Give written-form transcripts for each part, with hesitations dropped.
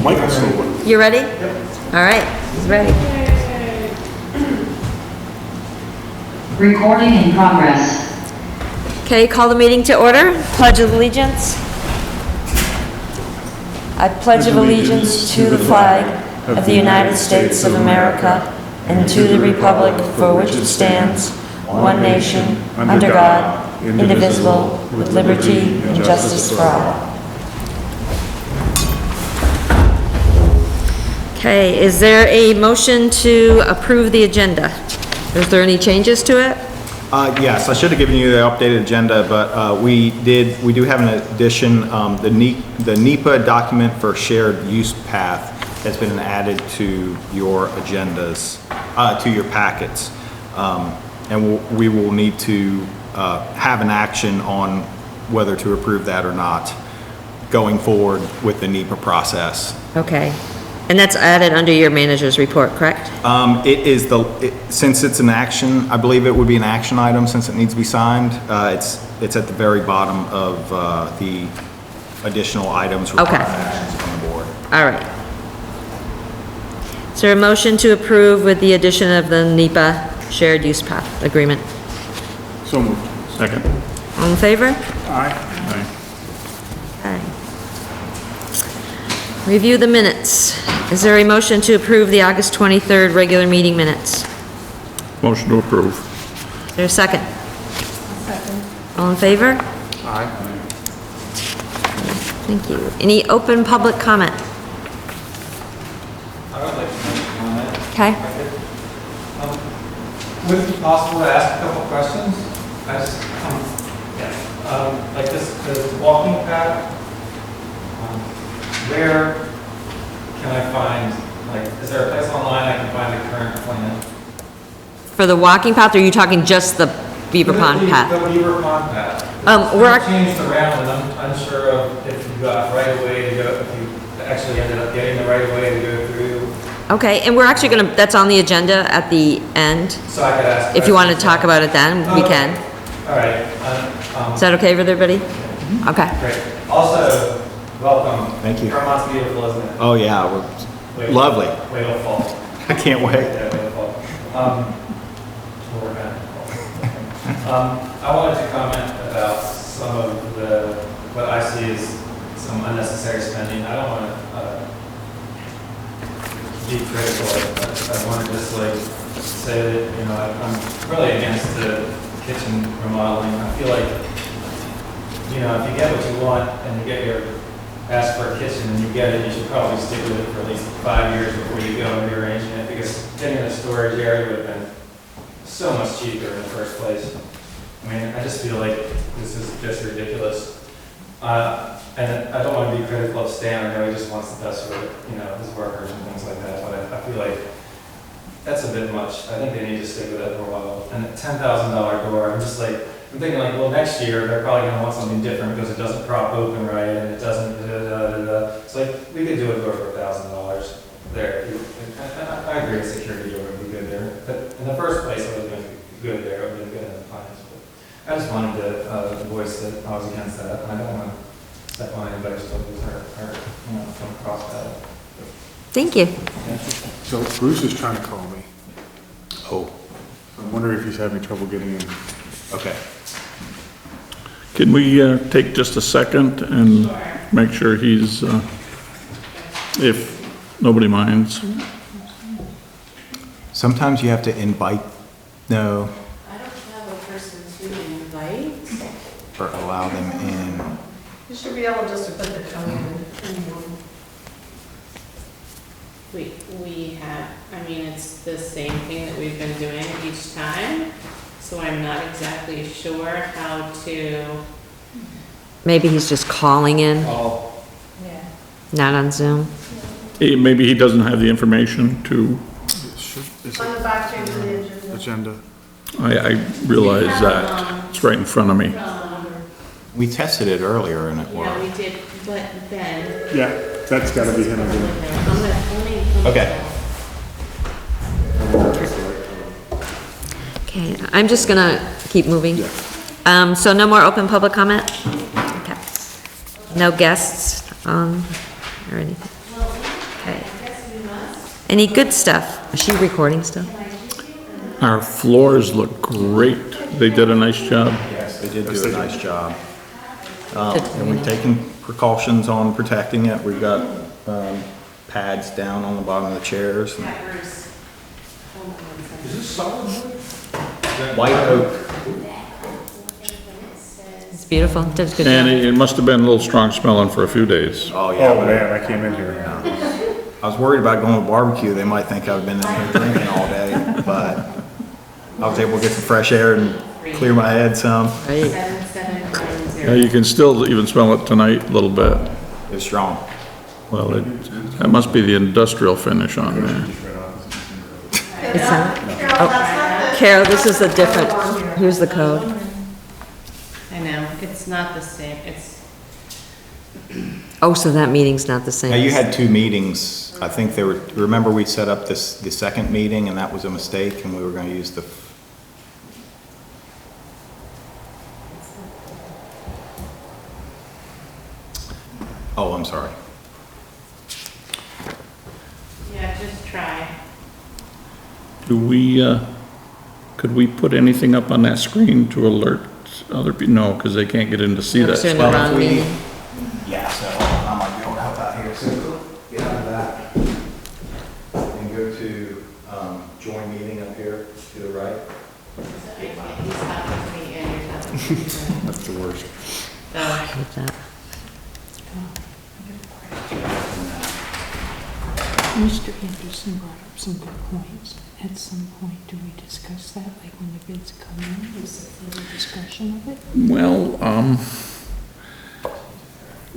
Michael's still with. You ready? Yep. All right, he's ready. Recording in progress. Okay, call the meeting to order. Pledge of allegiance. I pledge allegiance to the flag of the United States of America and to the republic for which it stands, one nation, under God, indivisible, with liberty and justice for all. Okay, is there a motion to approve the agenda? Is there any changes to it? Yes, I should have given you the updated agenda, but we do have an addition. The NEPA document for shared use path has been added to your agendas, to your packets. And we will need to have an action on whether to approve that or not going forward with the NEPA process. Okay. And that's added under your manager's report, correct? It is since it's an action, I believe it would be an action item since it needs to be signed. It's at the very bottom of the additional items requiring actions from the board. All right. Is there a motion to approve with the addition of the NEPA shared use path agreement? So moved. Second. All in favor? Aye. Okay. Review the minutes. Is there a motion to approve the August 23rd regular meeting minutes? Motion to approve. Is there a second? Second. All in favor? Aye. Thank you. Any open public comment? I would like to make a comment. Okay. Would it be possible to ask a couple questions? I just, like this walking path, where can I find, like, is there a place online I can find the current plan? For the walking path, or are you talking just the Beaver Pond path? The Beaver Pond path. We're It's changed around, and I'm unsure of if you got right of way to go, if you actually ended up getting the right of way to go through. Okay, and we're actually gonna, that's on the agenda at the end. So I could ask. If you want to talk about it then, we can. All right. Is that okay with everybody? Okay. Great. Also, welcome. Thank you. Vermont's beautiful, isn't it? Oh yeah, lovely. Whale Fall. I can't wait. Yeah, Whale Fall. We're gonna I wanted to comment about some of what I see as some unnecessary spending. I don't want to be critical, but I want to just say that, I'm really against the kitchen remodeling. I feel like, if you get what you want and you ask for a kitchen and you get it, you should probably stick with it for at least 5 years before you go and rearranging it, because getting a storage area would have been so much cheaper in the first place. I mean, I just feel like this is just ridiculous. And I don't want to be critical of Stan. I know he just wants the best for his workers and things like that, but I feel like that's a bit much. I think they need to stick with it for a while. And a $10,000 door, I'm thinking well, next year they're probably going to want something different because it doesn't prop open right and it doesn't It's like, we could do a door for $1,000 there. I agree, a security door would be good there. But in the first place, it would have been good there. It would have been good in the finance. But I just wanted to voice that I was against that. And I don't want to step on anybody's toes or come across that. Thank you. So Bruce is trying to call me. Oh, I'm wondering if he's having trouble getting in. okay. Can we take just a second and make sure he's, if nobody minds? Sometimes you have to invite, no, I don't have a person to invite. or allow them in. You should be able just to put the code in. We have, it's the same thing that we've been doing each time, so I'm not exactly sure how to. Maybe he's just calling in, Yeah. not on Zoom. Maybe he doesn't have the information to, Is On it the back page of the agenda. agenda? I realize that. It's right in front of me. We tested it earlier and it Yeah, worked. we did, but then. Yeah, that's gotta be him again. I'm gonna only. Okay. Okay, I'm just gonna keep moving. Yeah. So no more open public comment? Okay. No guests, or anything? Okay. Any good stuff? Is she recording still? Our floors look great. They did a nice job. Yes, they did do a nice job. And we've taken precautions on protecting it. We've got pads down on the bottom of the chairs. Is this solid wood? White oak. It's beautiful. Does good And job. it must have been a little strong smelling for a few days. Oh, yeah. Oh, man, I came in here. I was worried about going to barbecue. They might think I've been in here drinking all day, but I was able to get some fresh air and clear my head some. Right. 7790. Yeah, you can still even smell it tonight a little bit. It's strong. Well, that must be the industrial finish on there. It's not. Carol, that's not the. Carol, this is a different, here's the code. I know, it's not the same, it's, Oh, so that meeting's not the same. Now, you had two meetings. I think they were, remember we set up the second meeting and that was a mistake and we were going to use the, oh, I'm sorry. yeah, just try. Do we, could we put anything up on that screen to alert other people? No, because they can't get in to see Oops, that. you're in the Well, wrong if we- meeting. Yeah, so hold on, I might be able to help out here. So get out of that and go to join meeting up here to the right. He's talking to me and you're talking to me. That's the worst. So, Hate that. Mr. Anderson brought up some good points. At some point, do we discuss that, like when the bids come in, is there further discussion of it? Well,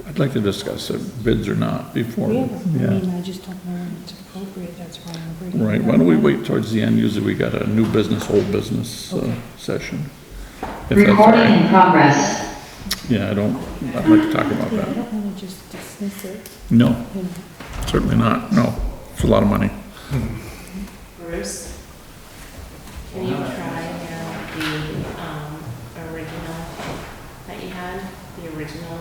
I'd like to discuss if bids or not before. Yeah, I Yeah. mean, I just don't know when it's appropriate, that's why I'm bringing it up. Right, why don't we wait towards the end? Usually we got a new business, old business Okay. session. If that's all Recording right. in progress. Yeah, I'd like to talk about Yeah, I that. don't wanna just dismiss it, No, you know. certainly not, no. It's a lot of money. Bruce, can you try the, original that you had, the original?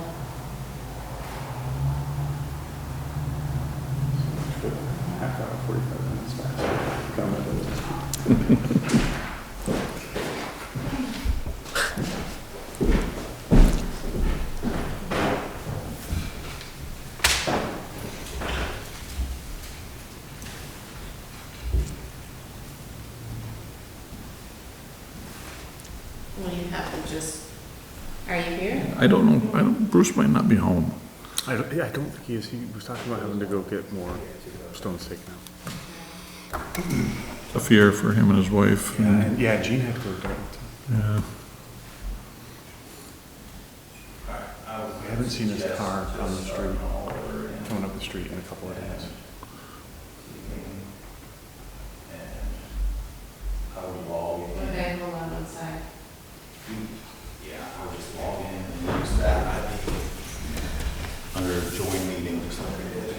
Half hour, 45 minutes max. Comment on this. Well, you have to just, are you here? I don't know, Bruce might not be home. I don't think he is. He was talking about having to go get more stones taken out. Tough year for him and his wife. And yeah, Gene had to go to Dartmouth. Yeah. I haven't seen his car on the street, coming up the street in a couple of days. Okay, hold on one sec. Yeah, I'll just log in and use that ID under join meeting, just like I did.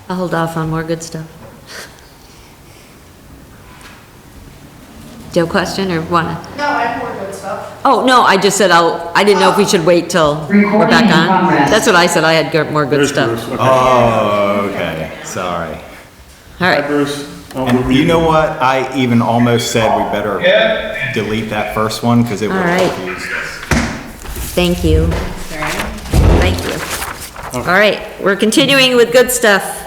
I'll hold off on more good stuff. Do you have a question or wanna? No, I have more good stuff. Oh, no, I just said I didn't know if we should wait till we're Recording back in on. progress. That's what I said, I had more good There's stuff. Bruce. Okay. Oh, okay, sorry. All Hi, right, Bruce. And you know what? I even almost said we better delete that first one because it would All right. have confused us. thank you, Sorry. thank you. All right, we're continuing with good stuff.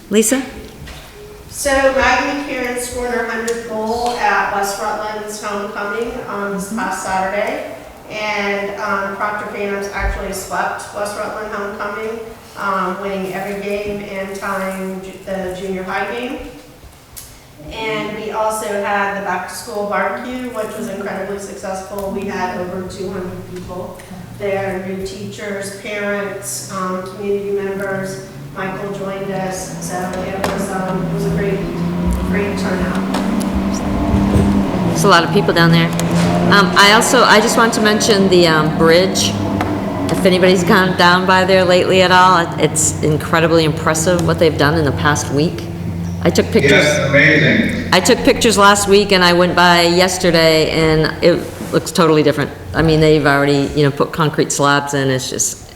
Lisa? So Maggie McCarron scored her 100th goal at West Rutland's homecoming on this past Saturday. And Proctor fans actually swept West Rutland homecoming, winning every game and tying the junior high game. And we also had the back to school barbecue, which was incredibly successful. We had over 200 people there, new teachers, parents, community members. Michael joined us, so it was a great turnout. There's a lot of people down there. I just want to mention the bridge. If anybody's gone down by there lately at all, it's incredibly impressive what they've done in the past week. I took pictures. Yes, amazing. I took pictures last week and I went by yesterday and it looks totally different. I mean, they've already, put concrete slabs in. It's just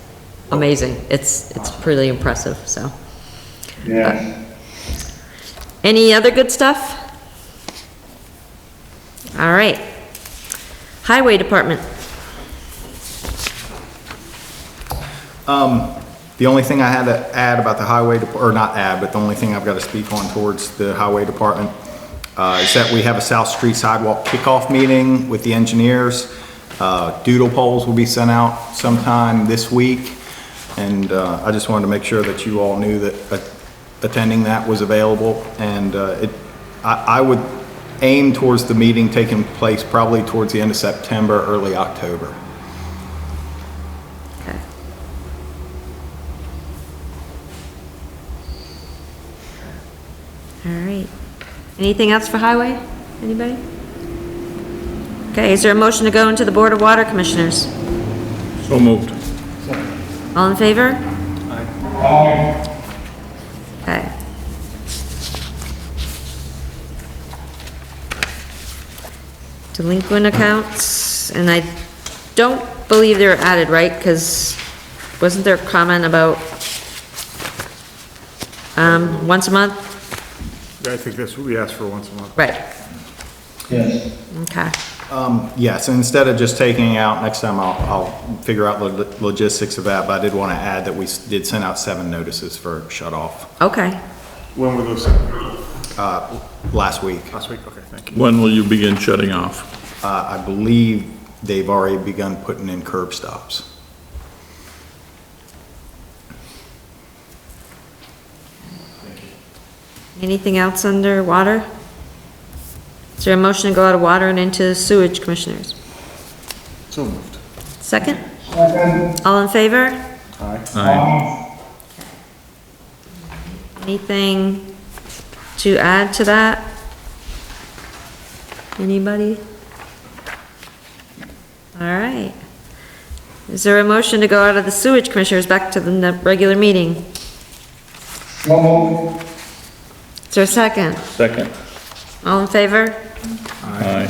amazing. It's pretty impressive, so. Yes. Any other good stuff? All right. Highway Department. The only thing I had to add about the highway, or not add, but the only thing I've got to speak on towards the highway department is that we have a South Street Sidewalk kickoff meeting with the engineers. Doodle polls will be sent out sometime this week. And I just wanted to make sure that you all knew that attending that was available. And I would aim towards the meeting taking place probably towards the end of September, early October. Okay. All right. Anything else for highway? Anybody? Okay, is there a motion to go into the Board of Water Commissioners? So moved. All in favor? Aye. Okay. Delinquent accounts, and I don't believe they're added, right? Because wasn't there a comment about once a month? Yeah, I think that's what we asked for once a month. Right, Yes. okay. Yes, and instead of just taking it out, next time I'll figure out the logistics of that, but I did want to add that we did send out 7 notices for shut off Okay, When were those? last week. Last week? Okay, thank you. When will you begin shutting off? I believe they've already begun putting in curb stops. anything else under water? Is there a motion to go out of water and into sewage commissioners? So moved. Second? Second. All in favor? Aye. Aye. Anything to add to that? Anybody? All right. Is there a motion to go out of the sewage commissioners back to the regular meeting? So moved. Is there a second? Second. All in favor? Aye.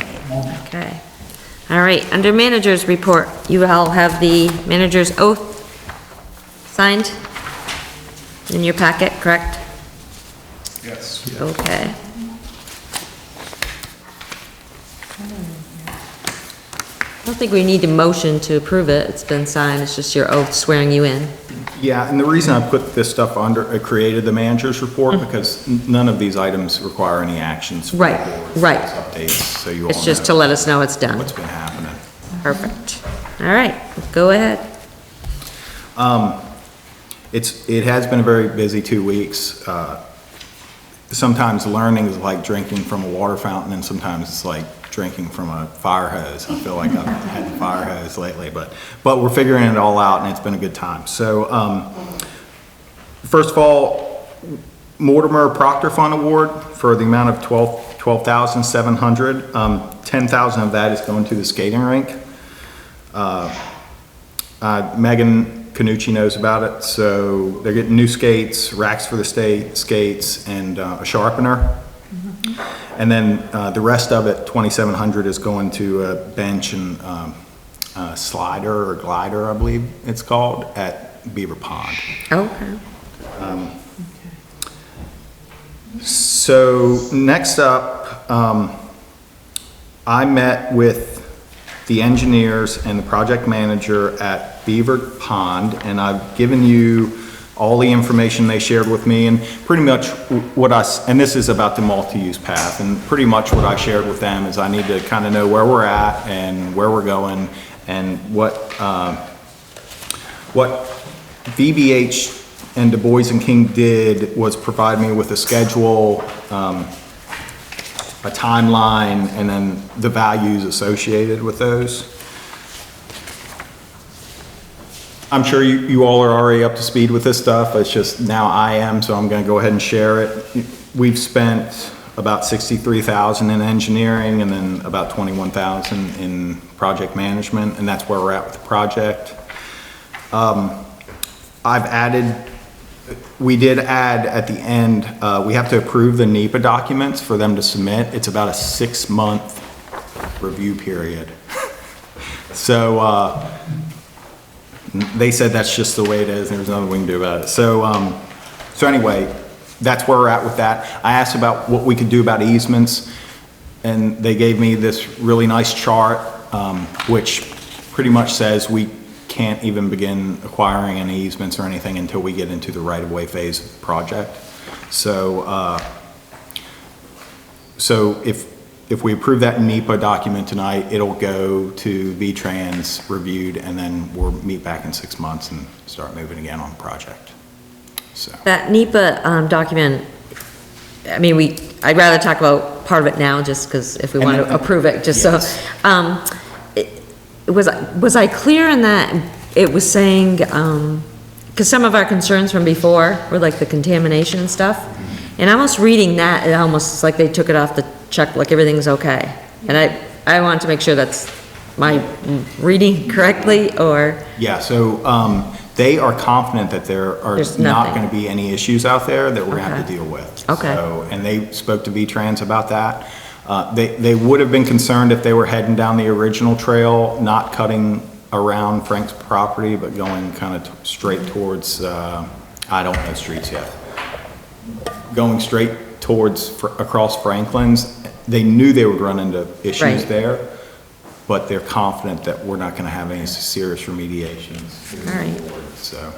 Okay. All right, under manager's report, you all have the manager's oath signed in your packet, correct? Yes. Okay. I don't think we need a motion to approve it. It's been signed. It's just your oath swearing you in. Yeah, and the reason I put this stuff under, I created the manager's report because none of these items require any actions. from the Right, board. right. It's updates, so you all It's just to know let us know it's done. what's been happening. Perfect. All right, go ahead. It has been a very busy 2 weeks. Sometimes learning is like drinking from a water fountain, and sometimes it's like drinking from a fire hose. I feel like I've had the fire hose lately, but we're figuring it all out, and it's been a good time. So, first of all, Mortimer Proctor Fund Award for the amount of $12,700. 10,000 of that is going to the skating rink. Megan Canucci knows about it, so they're getting new skates, racks for the skates, and a sharpener. And then the rest of it, 2,700, is going to a bench and slider or glider, I believe it's called, at Beaver Pond. Okay. So next up, I met with the engineers and the project manager at Beaver Pond, and I've given you all the information they shared with me, and pretty much and this is about the multi-use path, and pretty much what I shared with them is I need to kind of know where we're at and where we're going, and what VBH and Du Bois and King did was provide me with a schedule, a timeline, and then the values associated with those. I'm sure you all are already up to speed with this stuff. It's just now I am, so I'm going to go ahead and share it. We've spent about $63,000 in engineering and then about $21,000 in project management, and that's where we're at with the project. I've added we did add at the end, we have to approve the NEPA documents for them to submit. It's about a 6-month review period. So, they said that's just the way it is, and there's nothing we can do about it. So, so anyway, that's where we're at with that. I asked about what we could do about easements, and they gave me this really nice chart, which pretty much says we can't even begin acquiring any easements or anything until we get into the right-of-way phase of the project. So, so if we approve that NEPA document tonight, it'll go to V-Trans reviewed, and then we'll meet back in 6 months and start moving again on the project. So. That NEPA document, I mean, I'd rather talk about part of it now, just because if we want to approve it, just yes. so. Was I clear in that it was saying, because some of our concerns from before were like the contamination and stuff, and almost reading that, it almost is like they took it off the check, like everything's okay. And I want to make sure that's my reading correctly, or? Yeah, so they are confident that there are not going to be any issues out there that we're going to have to deal with. Okay. So, and they spoke to V-Trans about that. They would have been concerned if they were heading down the original trail, not cutting around Frank's property, but going kind of straight towards, I don't know streets yet. Going straight towards, across Franklin's. They knew they would run into issues there, but they're confident that we're not going to have any serious remediations. All right. Forward, so.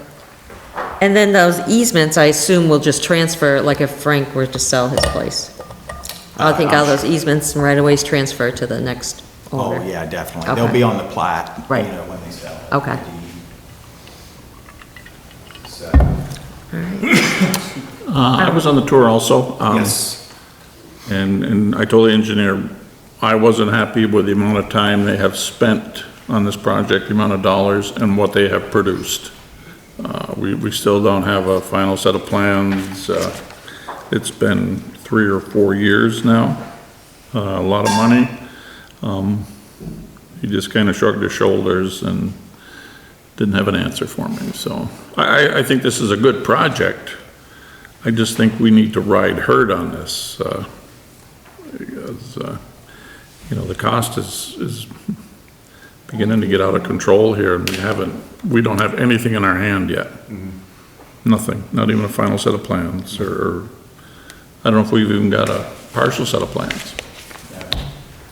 And then those easements, I assume, will just transfer, like if Frank were to sell his place. I think all those easements and right-of-ways transfer to the next owner. Oh, yeah, definitely. Okay. They'll be on the plat, Right. you know, when they sell. Okay. So, All right. I was on the tour also. yes. And I told the engineer, I wasn't happy with the amount of time they have spent on this project, the amount of dollars, and what they have produced. We still don't have a final set of plans. It's been 3 or 4 years now, a lot of money. He just kind of shrugged his shoulders and didn't have an answer for me. So I think this is a good project. I just think we need to ride herd on this, because, you know, the cost is beginning to get out of control here, and we don't have anything in our hand yet. Nothing, not even a final set of plans, or I don't know if we've even got a partial set of plans.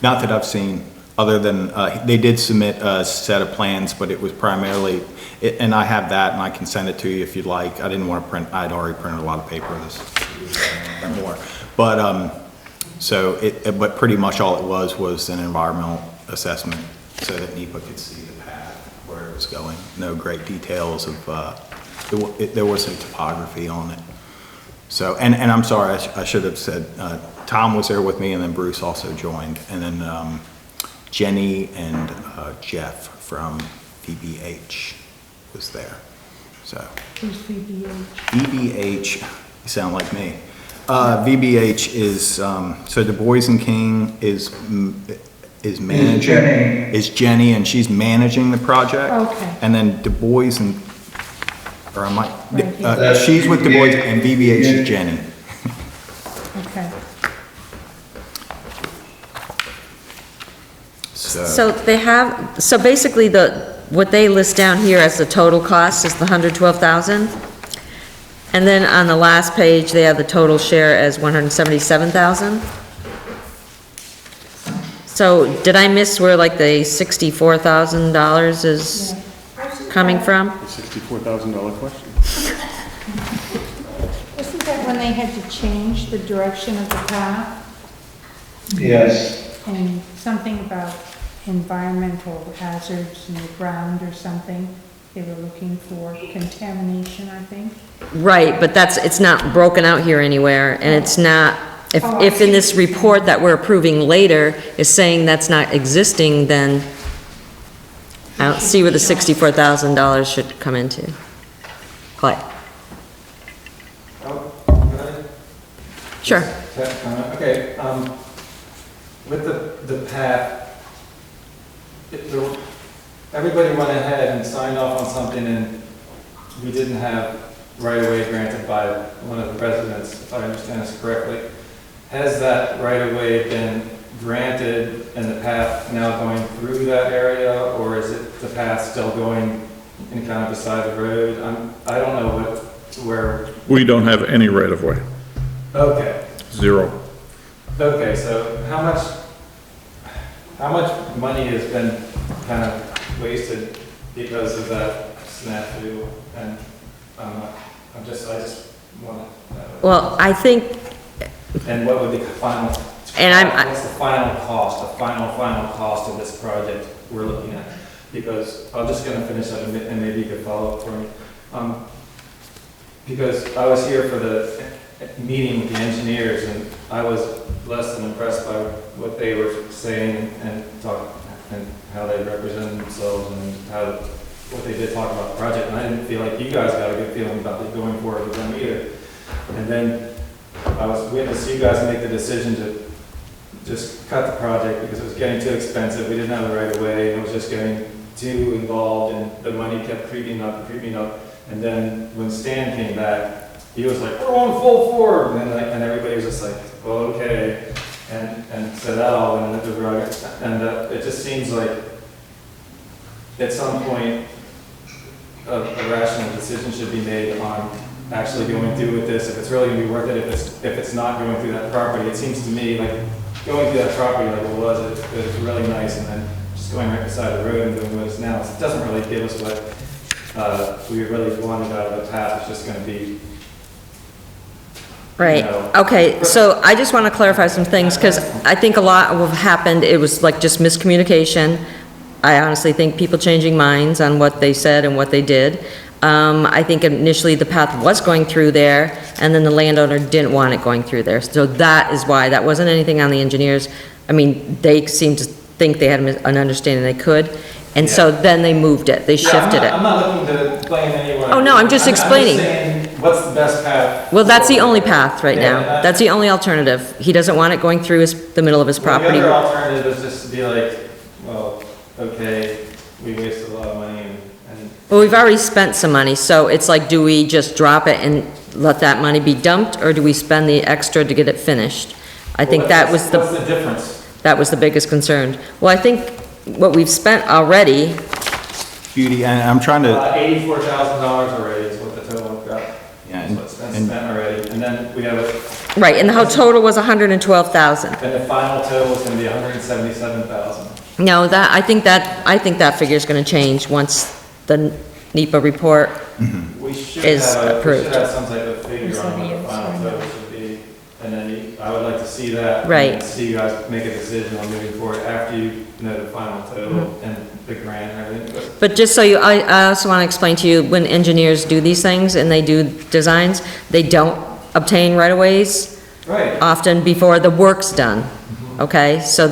Not that I've seen, other than, they did submit a set of plans, but it was primarily, and I have that, and I can send it to you if you'd like. I didn't want to print, I'd already printed a lot of paper this, more. But, but pretty much all it was an environmental assessment so that NEPA could see the path where it was going. No great details of, there was some topography on it. So, and I'm sorry, I should have said, Tom was there with me, and then Bruce also joined, and then Jenny and Jeff from VBH was there, so. Who's VBH? VBH, you sound like me. VBH is, so Du Bois and King is managing. Is Jenny, and she's managing the project. Okay. And then Du Bois and, or I might, Right. she's with Du Bois, and VBH is Jenny. Okay. So they have, so basically what they list down here as the total cost is the 112,000. And then on the last page, they have the total share as 177,000. So did I miss where like the $64,000 is coming from? The $64,000 question. Wasn't that when they had to change the direction of the path? Yes. And something about environmental hazards in the ground or something? They were looking for contamination, I think. Right, but it's not broken out here anywhere, and it's not, if in this report that we're approving later is saying that's not existing, then I don't see where the $64,000 should come into. Clay? Oh, can I Sure. Okay, with the path, everybody went ahead and signed off on something, and we didn't have right-of-way granted by one of the residents, if I understand this correctly. Has that right-of-way been granted and the path now going through that area, or is it the path still going in kind of beside the road? I don't know where. We don't have any right of way, Okay, zero. okay, so how much money has been kind of wasted because of that snafu? And I just want to know. Well, I think, And what would the final, what's the final cost, the final cost of this project we're looking at? Because I'm just gonna finish up and maybe you could follow up for me. Because I was here for the meeting with the engineers and I was less than impressed by what they were saying and how they represented themselves and what they did talk about the project. And I didn't feel like you guys got a good feeling about it going forward with them either. And then I was witness you guys make the decision to just cut the project because it was getting too expensive. We didn't have the right of way. It was just getting too involved and the money kept creeping up and creeping up. And then when Stan came back, he was like, we're going full forward. And everybody was just like, well, okay. And so that all went into the rug. And it just seems like at some point a rational decision should be made on actually going through with this, if it's really gonna be worth it, if it's not going through that property. It seems to me like going through that property like it was really nice, and then just going right beside the road and doing what it's now, it doesn't really give us what we really wanted out of the path. It's just gonna be, right, okay, so I just want to clarify some things, because I think a lot of what happened, it was like just miscommunication. I honestly think people changing minds on what they said and what they did. I think initially the path was going through there, and then the landowner didn't want it going through there. So that is why, that wasn't anything on the engineers. I mean, they seemed to think they had an understanding they could, and so then they moved it, they shifted it. I'm not looking to blame anyone. Oh, no, I'm just explaining. I'm just saying, what's the best path? Well, that's the only path right Yeah, now. That's the only alternative. He doesn't want it going through the middle of his property. The other alternative is just to be like, well, okay, we wasted a lot of money and Well, we've already spent some money, so it's like, do we just drop it and let that money be dumped, or do we spend the extra to get it finished? I think that was what's the difference? that was the biggest concern. Well, I think what we've spent already, Judy, and I'm trying to, $84,000 already is what the total I've got. Yeah, That's what's been spent already, and then we have a, right, and the whole total was 112,000. and the final total is gonna be 177,000. No, I think that figure's gonna change once the NEPA report. We should Is have approved. some type of figure on what the final total should be, and then I would like to see that. Right. And see you guys make a decision on moving forward after you know the final total and the grant and everything. But just so I also want to explain to you, when engineers do these things and they do designs, they don't obtain right-of-ways Right. often before the work's done, okay? So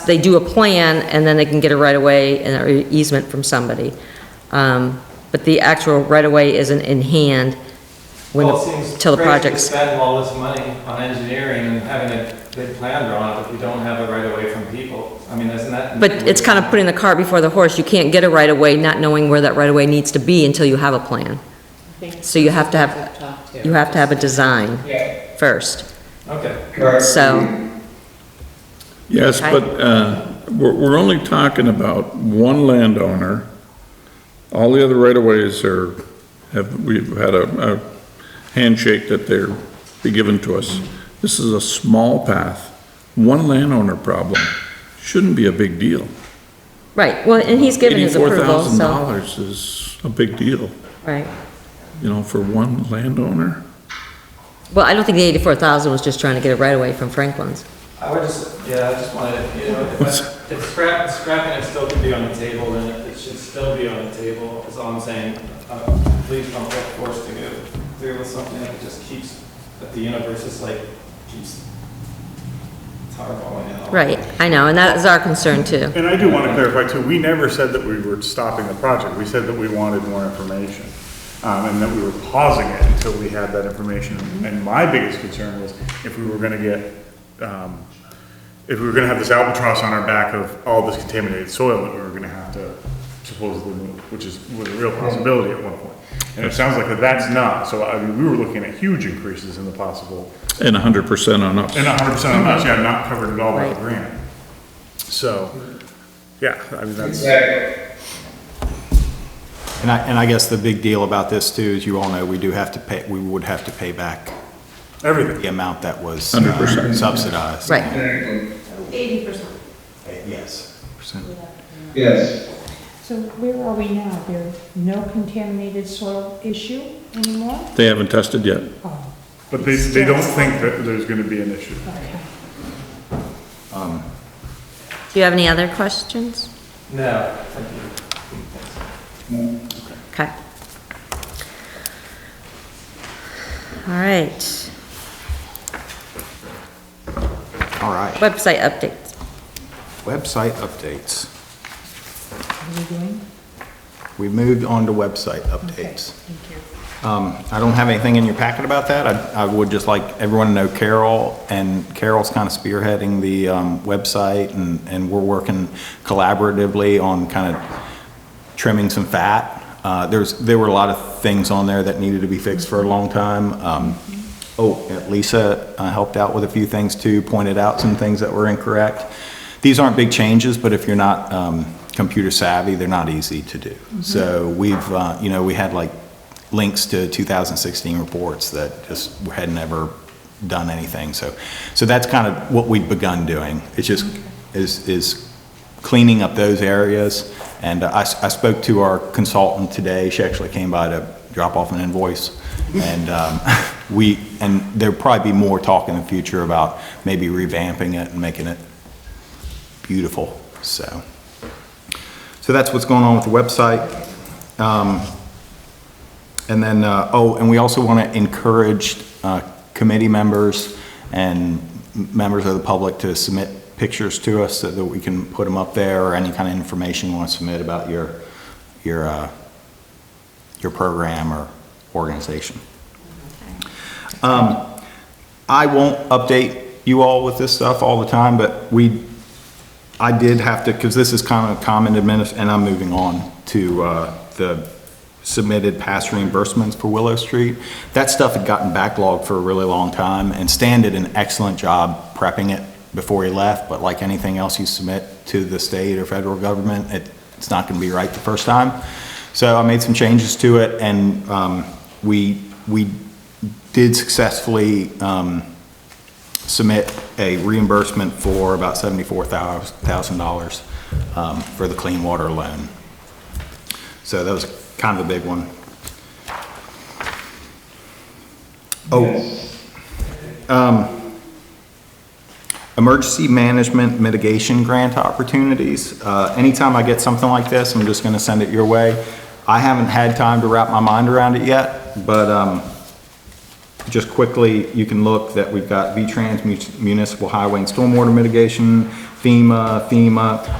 they do a plan, and then they can get a right-of-way and an easement from somebody. But the actual right-of-way isn't in hand Well, it seems till the crazy to project's... spend all this money on engineering and having a big plan drawn up if you don't have a right of way from people. I mean, isn't that? But it's kind of putting the cart before the horse. You can't get a right-of-way not knowing where that right-of-way needs to be until you have a plan. So you have to have a design first. Okay. So, Yes, Okay. but we're only talking about one landowner. All the other right-of-ways we've had a handshake that they're be given to us. This is a small path, one landowner problem. Shouldn't be a big deal. right, well, and he's given his approval, so, $84,000 is a big deal, right. for one landowner. Well, I don't think the 84,000 was just trying to get it right away from Franklin's. I just wanted, if scrapping it still can be on the table, then it should still be on the table, that's all I'm saying. Please don't get forced to go through with something that just keeps, that the universe is like, keeps tarballing it all. Right, I know, and that is our concern too. And I do want to clarify too, we never said that we were stopping the project. We said that we wanted more information. And that we were pausing it until we had that information. And my biggest concern was if we were gonna get, if we were gonna have this albatross on our back of all this contaminated soil that we were gonna have to supposedly moved, which was a real possibility at one point. And it sounds like that's not, so I mean, we were looking at huge increases in the possible. And 100% on us. And 100% on us, yeah, not covered at all by the Right. grant. So, yeah, I mean, that's, Exactly. And I guess the big deal about this too, as you all know, we would have to pay back the everything. amount that was 100%. subsidized. Right. Exactly. 80%. Yes. Yes. So where are we now? There's no contaminated soil issue anymore? They haven't tested yet. Oh, But they don't think that there's gonna be an issue. okay. Do you have any other questions? No, thank you. Okay. All right, All right. website updates. Website updates. What are we doing? We moved on to website Okay, updates. thank you. I don't have anything in your packet about that. I would just like everyone to know Carol, and Carol's kind of spearheading the website, and we're working collaboratively on kind of trimming some fat. There were a lot of things on there that needed to be fixed for a long time. Lisa helped out with a few things too, pointed out some things that were incorrect. These aren't big changes, but if you're not computer savvy, they're not easy to do. So we've, we had like links to 2016 reports that just had never done anything. So that's kind of what we've begun doing. It's just is cleaning up those areas. And I spoke to our consultant today. She actually came by to drop off an invoice. And there'll probably be more talk in the future about maybe revamping it and making it beautiful. So that's what's going on with the website. And then, and we also want to encourage committee members and members of the public to submit pictures to us so that we can put them up there, or any kind of information you want to submit about your program or organization. I won't update you all with this stuff all the time, but I did have to, because this is kind of common and I'm moving on to the submitted past reimbursements for Willow Street. That stuff had gotten backlogged for a really long time, and Stan did an excellent job prepping it before he left, but like anything else you submit to the state or federal government, it's not going to be right the first time. So I made some changes to it, and we did successfully submit a reimbursement for about $74,000 for the clean water loan. So that was kind of a big one. Emergency management mitigation grant opportunities. Anytime I get something like this, I'm just going to send it your way. I haven't had time to wrap my mind around it yet, but just quickly, you can look that we've got VTrans, municipal highway and stormwater mitigation, FEMA.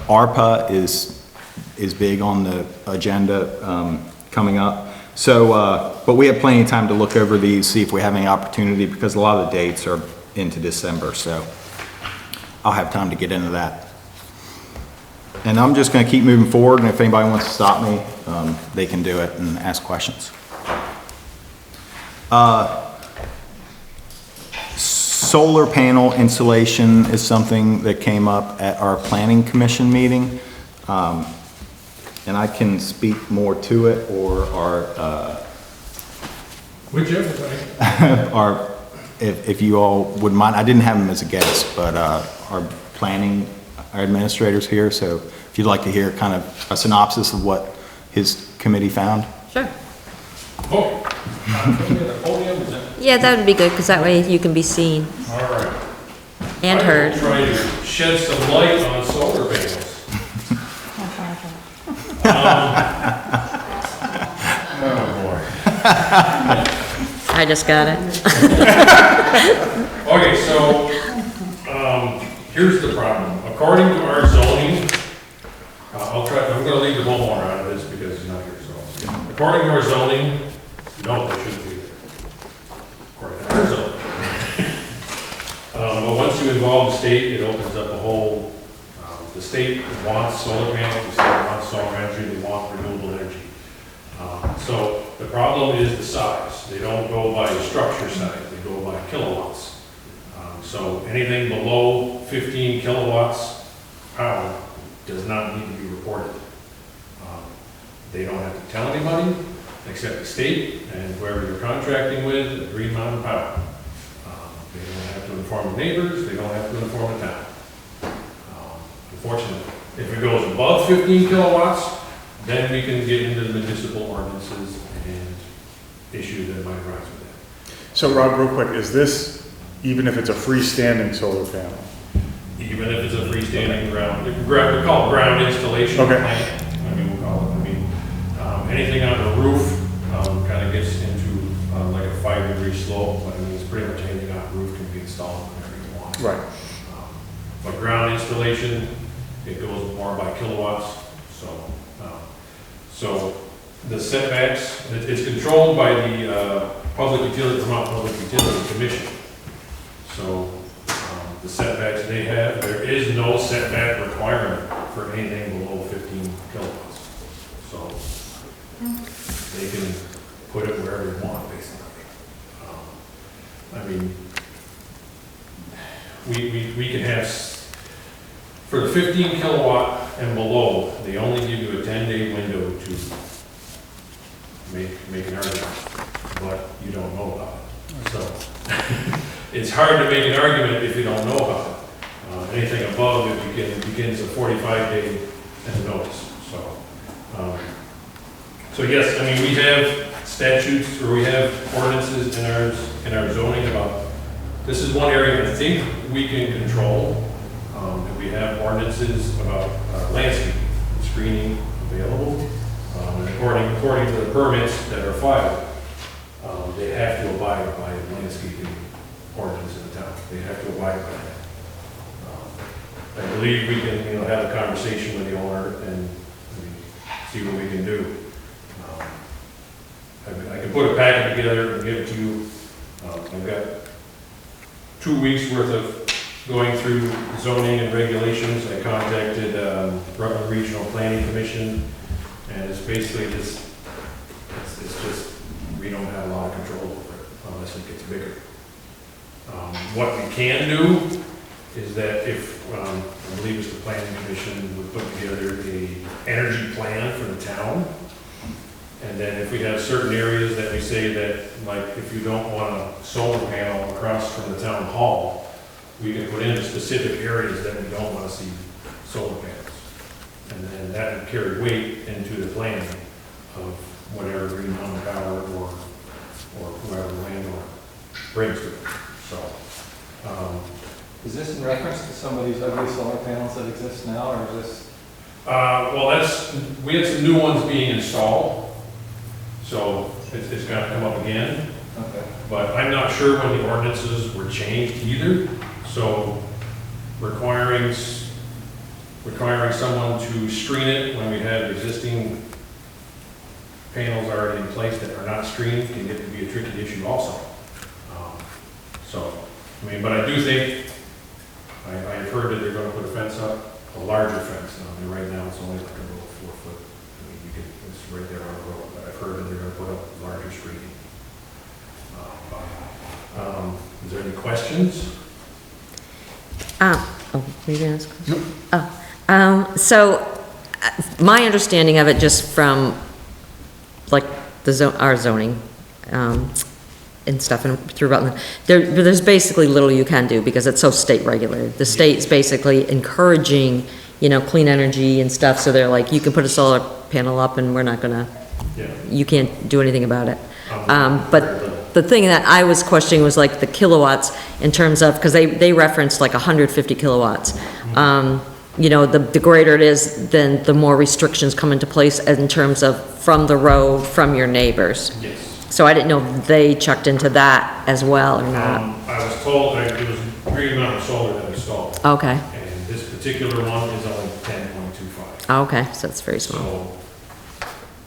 ARPA is big on the agenda coming up. So, but we have plenty of time to look over these, see if we have any opportunity, because a lot of the dates are into December, so I'll have time to get into that. And I'm just going to keep moving forward, and if anybody wants to stop me, they can do it and ask questions. Solar panel installation is something that came up at our planning commission meeting. And I can speak more to it, or Whichever way. if you all wouldn't mind. I didn't have him as a guest, but our administrator's here, so if you'd like to hear kind of a synopsis of what his committee found. Sure. Oh, the podium is in. Yeah, that would be good, because that way you can be seen All right. and heard. I will try to shed some light on solar panels. Oh, boy. I just got it. Okay, so, here's the problem. According to our zoning, I'm gonna leave the homeowner out of this because he's not here, so. According to our zoning, no, they shouldn't be there. According to our zoning. But once you involve the state, it opens up a whole The state wants solar panels, the state wants solar energy, they want renewable energy. So the problem is the size. They don't go by structure size, they go by kilowatts. So anything below 15 kilowatts power does not need to be reported. They don't have to tell anybody except the state and whoever you're contracting with at Green Mountain Power. They don't have to inform the neighbors, they don't have to inform the town. Unfortunately, if it goes above 15 kilowatts, then we can get into the municipal ordinances and issues that might arise with that. So Rob, real quick, is this, even if it's a freestanding solar panel? Even if it's a freestanding ground, we call it ground installation Okay. plant. I mean, we'll call it, anything on the roof, kind of gets into, like a 5-degree slope, but I mean, it's pretty much anything on the roof can be installed whenever you want. Right. But ground installation, it goes more by kilowatts, so the setbacks, it's controlled by the Vermont Public Utility Commission. So the setbacks they have, there is no setback requirement for anything below 15 kilowatts. So they can put it wherever they want, basically. I mean, we can have, for the 15 kilowatt and below, they only give you a 10-day window to make an argument, but you don't know about it. So it's hard to make an argument if you don't know about it. Anything above it begins a 45-day notice. So yes, I mean, we have statutes, or we have ordinances in our zoning about, this is one area I think we can control. We have ordinances about landscaping, screening available. And according to the permits that are filed, they have to abide by the landscaping ordinance in the town. They have to abide by that. I believe we can, have a conversation with the owner and see what we can do. I can put a packet together and give it to you. I've got 2 weeks worth of going through zoning and regulations. I contacted Rutland Regional Planning Commission, and it's basically just, it's just, we don't have a lot of control over it unless it gets bigger. What we can do is that if, I believe it's the Planning Commission would put together a energy plan for the town. And then if we have certain areas that we say that, like, if you don't want a solar panel across from the town hall, we can put in specific areas that we don't want to see solar panels. And then that would carry weight into the planning of whatever Green Mountain Power or whoever the landlord brings to it. So, Is this in reference to some of these ugly solar panels that exist now, or is this? well, we had some new ones being installed, so it's going to come up again. Okay. But I'm not sure when the ordinances were changed either. So requiring someone to screen it when we have existing panels already in place that are not screened can get to be a tricky issue also. But I do think, I've heard that they're going to put a fence up, a larger fence. Right now it's only like a little 4 foot. It's right there on the road, but I've heard that they're going to put up larger screening. Is there any questions? Maybe ask. So my understanding of it, just from like our zoning and stuff, and through Rutland, there's basically little you can do because it's so state regulated. The state's basically encouraging, clean energy and stuff. So they're like, you can put a solar panel up, and we're not gonna. Yeah. You can't do anything about it. But the thing that I was questioning was like the kilowatts in terms of, because they referenced like 150 kilowatts. The greater it is, then the more restrictions come into place in terms of from the road, from your neighbors. Yes. So I didn't know if they checked into that as well or not. I was told that it was Green Mountain Solar that installed it. Okay. And this particular one is only 10.25. Okay, so it's very small. So,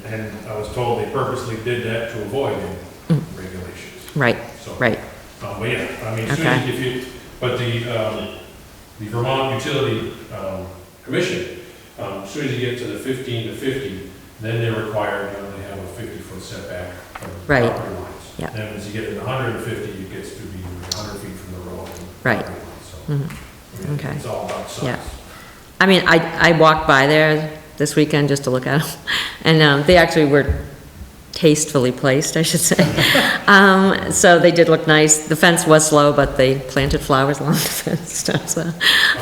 and I was told they purposely did that to avoid any regulations. Right, So, right. But yeah, I mean, as soon as but the Vermont Utility commission. As soon as you get to the 15 to 50, then they're required, they have a 50-foot setback from the Right. property lines. Yeah. Then as you get to 150, it gets to be 100 feet from the road. and Right. property lines. So, Mhm. I mean, Okay. It's all about size. Yeah. I mean, I walked by there this weekend just to look at them, and they actually were tastefully placed, I should say. So they did look nice. The fence was slow, but they planted flowers along the fence stuff, so.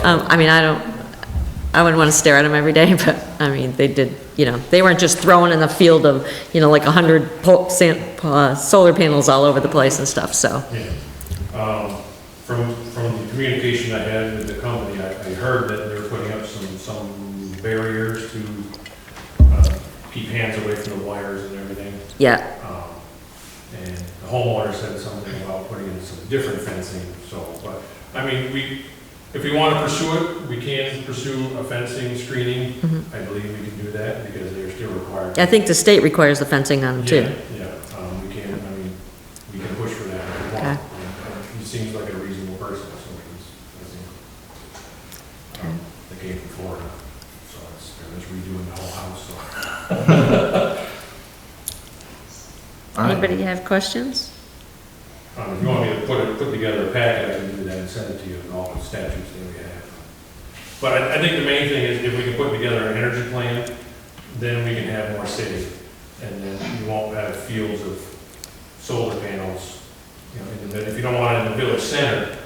I mean, I wouldn't want to stare at them every day, but, I mean, they did, they weren't just throwing in the field of, like 100 solar panels all over the place and stuff, so. Yeah. From the communication I had with the company, I heard that they were putting up some barriers to keep hands away from the wires and everything. Yeah, And the homeowner said something about putting in some different fencing, so, but, I mean, if we want to pursue it, we can pursue a fencing screening. I believe we can do that because they're still required. I think the state requires the fencing on them too. Yeah, we can push for that if we Okay. want. He seems like a reasonable person, so they came from Florida, so they're just redoing the whole house, so. All right. Anybody have questions? If you want me to put together a packet, I can do that and send it to you and all the statutes that we have. But I think the main thing is if we can put together an energy plan, then we can have more city. And then you won't have fields of solar panels, if you don't want it in the village center,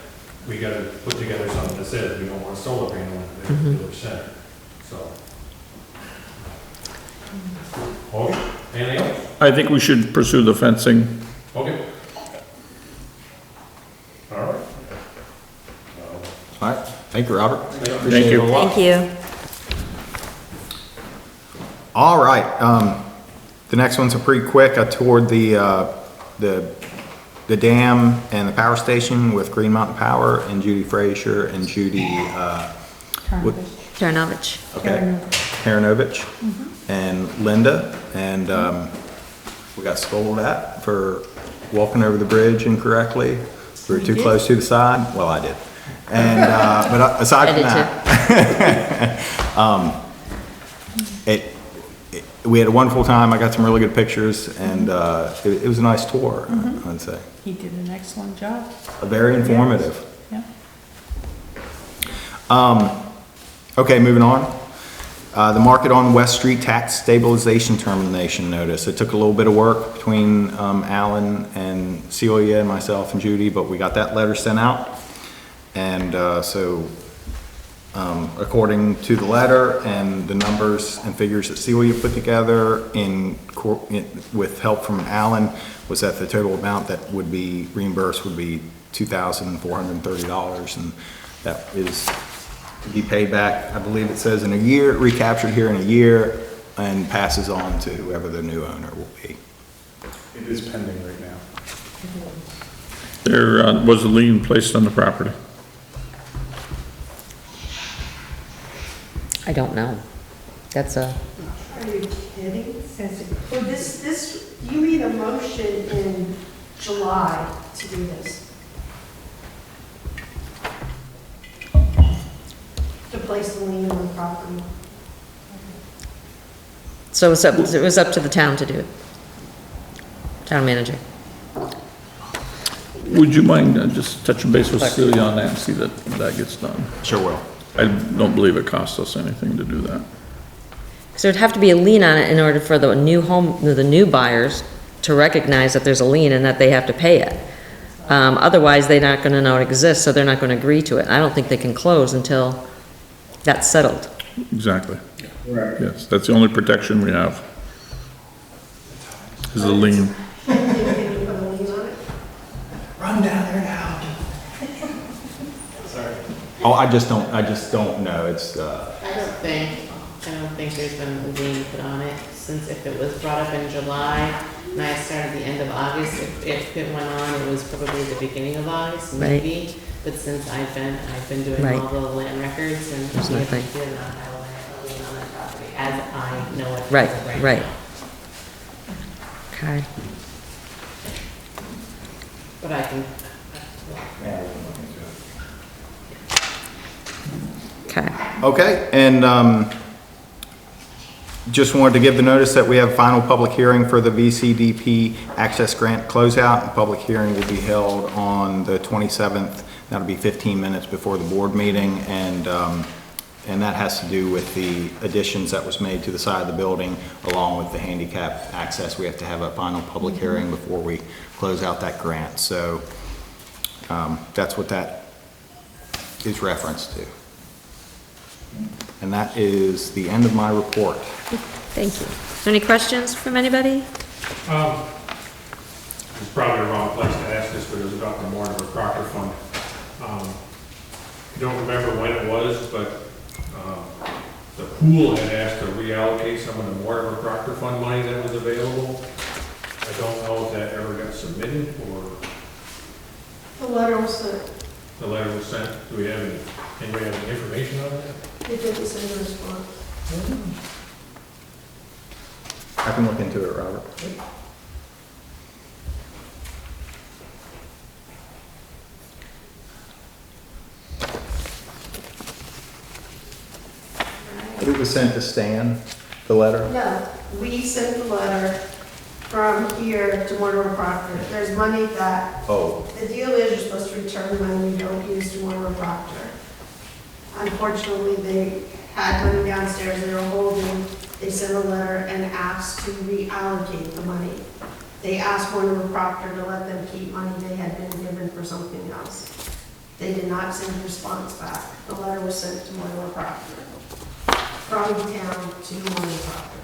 we gotta put together something that says we don't want a solar panel in the village center, so. Okay, anything else? I think we should pursue the fencing. Okay. All right. All right, thank you, Robert. Thank you. Thank you. All right, the next ones are pretty quick. I toured the dam and the power station with Green Mountain Power and Judy Frazier and Judy, Taranovich. Haranovich and Linda, and we got scolded at for walking over the bridge incorrectly. We were too close to the side. Well, I did. And, but aside from that, we had a wonderful time. I got some really good pictures, and it was a nice tour, I'd say. He did an excellent job. Very informative. Yeah. Okay, moving on. The Market on West Street tax stabilization termination notice. It took a little bit of work between Alan and Celia and myself and Judy, but we got that letter sent out. And according to the letter and the numbers and figures that Celia put together with help from Alan, was that the total amount that would be reimbursed would be $2,430, and that is to be paid back, I believe it says in a year, recaptured here in a year, and passes on to whoever the new owner will be. It is pending right now. There was a lien placed on the property. I don't know. That's a, Are you kidding? Well, you made a motion in July to do this. To place the lien on the property. so it was up to the town to do it. Town manager. Would you mind just touching base with Celia on that and see that that gets done? Sure will. I don't believe it costs us anything to do that. So it'd have to be a lien on it in order for the new buyers to recognize that there's a lien and that they have to pay it. Otherwise, they're not gonna know it exists, so they're not gonna agree to it. I don't think they can close until that's settled. Exactly. Right. Yes, that's the only protection we have. Is the lien. Can you put a lien on it? Run down there now. Oh, I just don't know. It's, I don't think there's been a lien put on it, since if it was brought up in July, and I started the end of August, if it went on, it was probably the beginning of August, maybe. But since I've been doing Right. all the land records, and There's we nothing. did not have a lien on that property, as I know it. Right, as of right. now. Okay. But I can, Okay. Okay, and just wanted to give the notice that we have final public hearing for the VCDP Access Grant closeout. The public hearing will be held on the 27th. That'll be 15 minutes before the board meeting, and that has to do with the additions that was made to the side of the building, along with the handicap access. We have to have a final public hearing before we close out that grant. So that's what that is referenced to. And that is the end of my report. Thank you. Is there any questions from anybody? It's probably the wrong place to ask this, but it was about the Mortimer Proctor Fund. I don't remember when it was, but the pool had asked to reallocate some of the Mortimer Proctor Fund money that was available. I don't know if that ever got submitted or The letter was sent. the letter was sent. Do we have anybody have any information on that? It didn't send a response. I can look into it, Robert. It was sent to Stan, the letter? No, we sent the letter from here to Mortimer Proctor. There's money that, Oh, the deal is you're supposed to return the money you don't use to Mortimer Proctor. Unfortunately, they had money downstairs they were holding. They sent a letter and asked to reallocate the money. They asked Mortimer Proctor to let them keep money they had been given for something else. They did not send a response back. The letter was sent to Mortimer Proctor. From the town to Mortimer Proctor.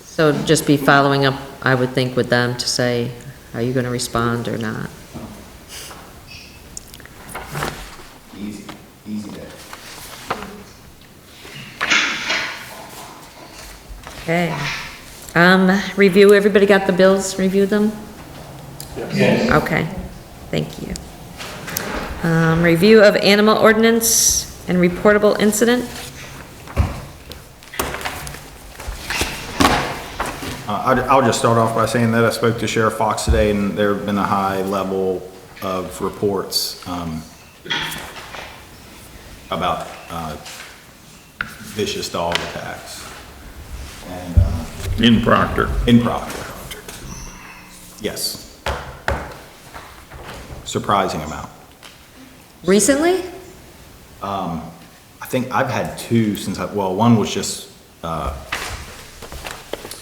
So just be following up, I would think, with them to say, are you going to respond or not? easy day. Okay. Review, everybody got the bills, review them? Yes. Okay, thank you. Review of animal ordinance and reportable incident? I'll just start off by saying that I spoke to Sheriff Fox today, and there have been a high level of reports about vicious dog attacks. And In Proctor. in Proctor. Yes. Surprising amount. Recently? I think I've had two since one was just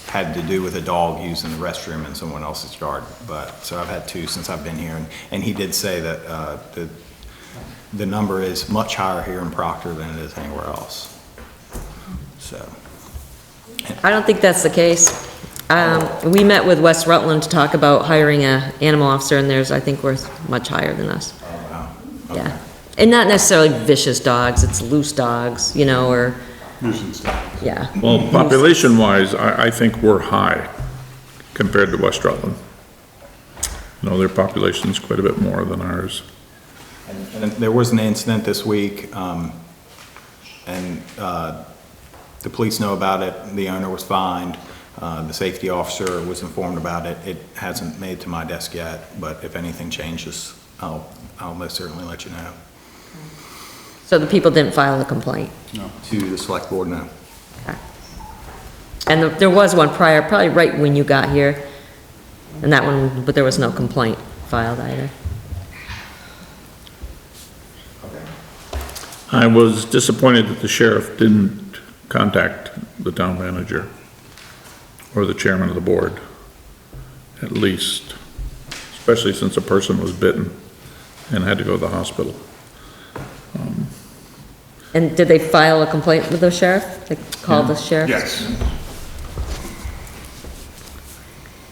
had to do with a dog using the restroom in someone else's yard, so I've had two since I've been here, and he did say that the number is much higher here in Proctor than it is anywhere else. So. I don't think that's the case. We met with West Rutland to talk about hiring an animal officer, and theirs, I think, were much higher than us. Oh, wow. Okay. Yeah. And not necessarily vicious dogs, it's loose dogs, you know, or, Nuisance. yeah. Well, population-wise, I think we're high compared to West Rutland. No, their population's quite a bit more than ours. And there was an incident this week, and the police know about it. The owner was fined. The safety officer was informed about it. It hasn't made to my desk yet, but if anything changes, I'll most certainly let you know. So the people didn't file a complaint? No. To the select board, no. Okay. And there was one prior, probably right when you got here, and that one, but there was no complaint filed either. I was disappointed that the sheriff didn't contact the town manager or the chairman of the board, at least, especially since a person was bitten and had to go to the hospital. And did they file a complaint with the sheriff? They called the sheriff? Yes.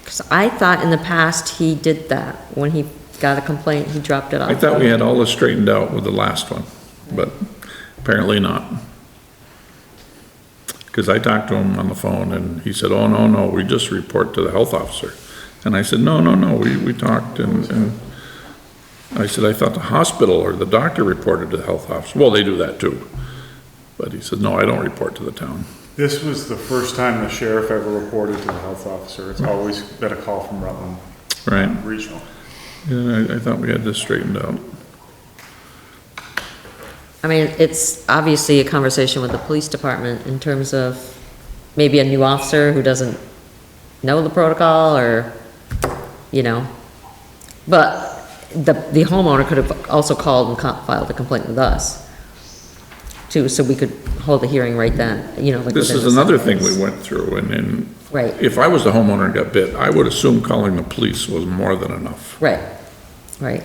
Because I thought in the past he did that. When he got a complaint, he dropped it off. I thought we had all this straightened out with the last one, but apparently not. Because I talked to him on the phone and he said, oh, no, we just report to the health officer. And I said, no, we talked and I said, I thought the hospital or the doctor reported to the health officer. Well, they do that too. But he said, no, I don't report to the town. This was the first time the sheriff ever reported to the health officer. It's always been a call from Rutland Right. Regional. Yeah, I thought we had this straightened out. I mean, it's obviously a conversation with the police department in terms of maybe a new officer who doesn't know the protocol or, you know. But the homeowner could have also called and filed a complaint with us too, so we could hold a hearing right then, you know. Like This within is the another 7 thing days. we went through, and Right, if I was the homeowner and got bit, I would assume calling the police was more than enough. right, right.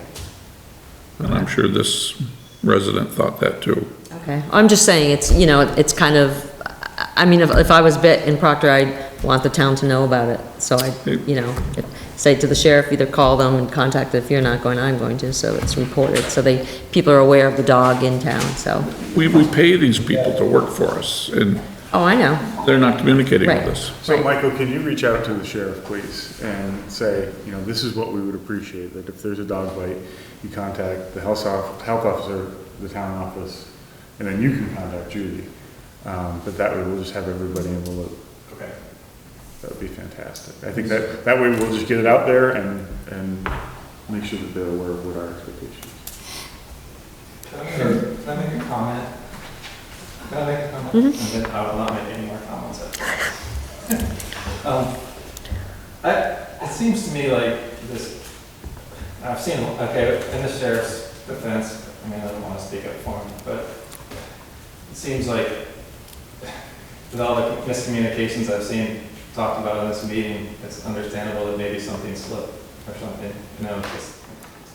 And I'm sure this resident thought that too. Okay, I'm just saying, it's, you know, it's kind of, I mean, if I was bit in Proctor, I'd want the town to know about it. So I, you know, say to the sheriff, either call them and contact them. If you're not going, I'm going to, so it's reported. So people are aware of the dog in town, so. We pay these people to work for us, and Oh, I know, they're not communicating with Right. us. So Right. Michael, can you reach out to the sheriff, please, and say, you know, this is what we would appreciate, that if there's a dog bite, you contact the health officer, the town office, and then you can contact Judy. But that way we'll just have everybody in the loop. Okay. That would be fantastic. I think that way we'll just get it out there and make sure that they're aware of what our expectations. Can I make a comment? Can I make a comment? And then I will not make any more comments after this. It seems to me like this, I've seen, okay, in the sheriff's defense, I mean, I don't want to speak up for him, but it seems like with all the miscommunications I've seen talked about in this meeting, it's understandable that maybe something slipped or something, you know, just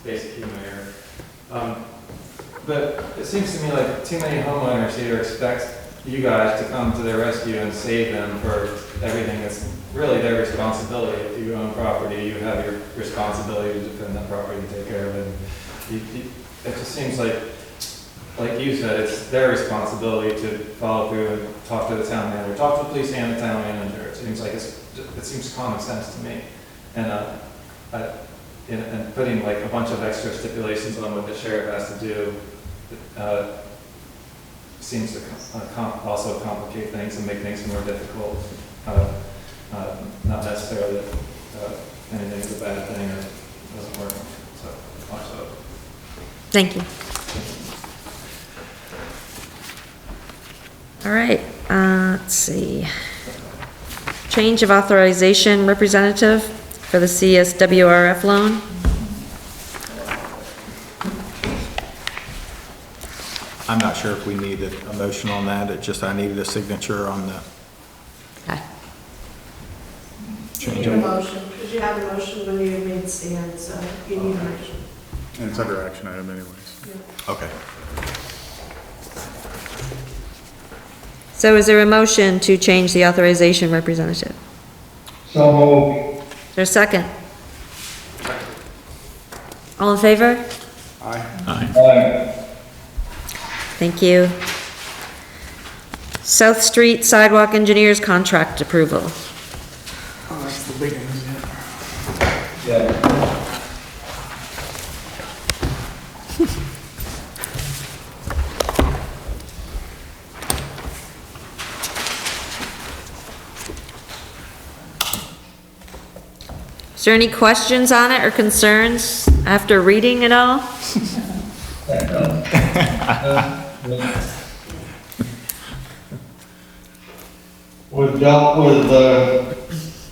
basic human error. But it seems to me like too many homeowners here expect you guys to come to their rescue and save them for everything that's really their responsibility. If you own property, you have your responsibility to defend that property and take care of it. It just seems like you said, it's their responsibility to follow through and talk to the town manager, talk to the police and the town manager. It seems like it seems common sense to me. And putting like a bunch of extra stipulations on what the sheriff has to do seems to also complicate things and make things more difficult. Not necessarily that anything is a bad thing or doesn't work. So, watch out. thank you. All right, let's see. Change of authorization representative for the CSWRF loan. I'm not sure if we need a motion on that, it's just I needed a signature on the Okay. You need a motion, because you had a motion when you made stand, so you need a motion. And it's under action item anyways. Okay. So is there a motion to change the authorization representative? So moved. Is there a second? All in favor? Aye. Aye. Thank you. South Street Sidewalk Engineers Contract Approval. Oh, that's the big one, isn't it? Yeah. Is there any questions on it or concerns after reading it all? We've dealt with the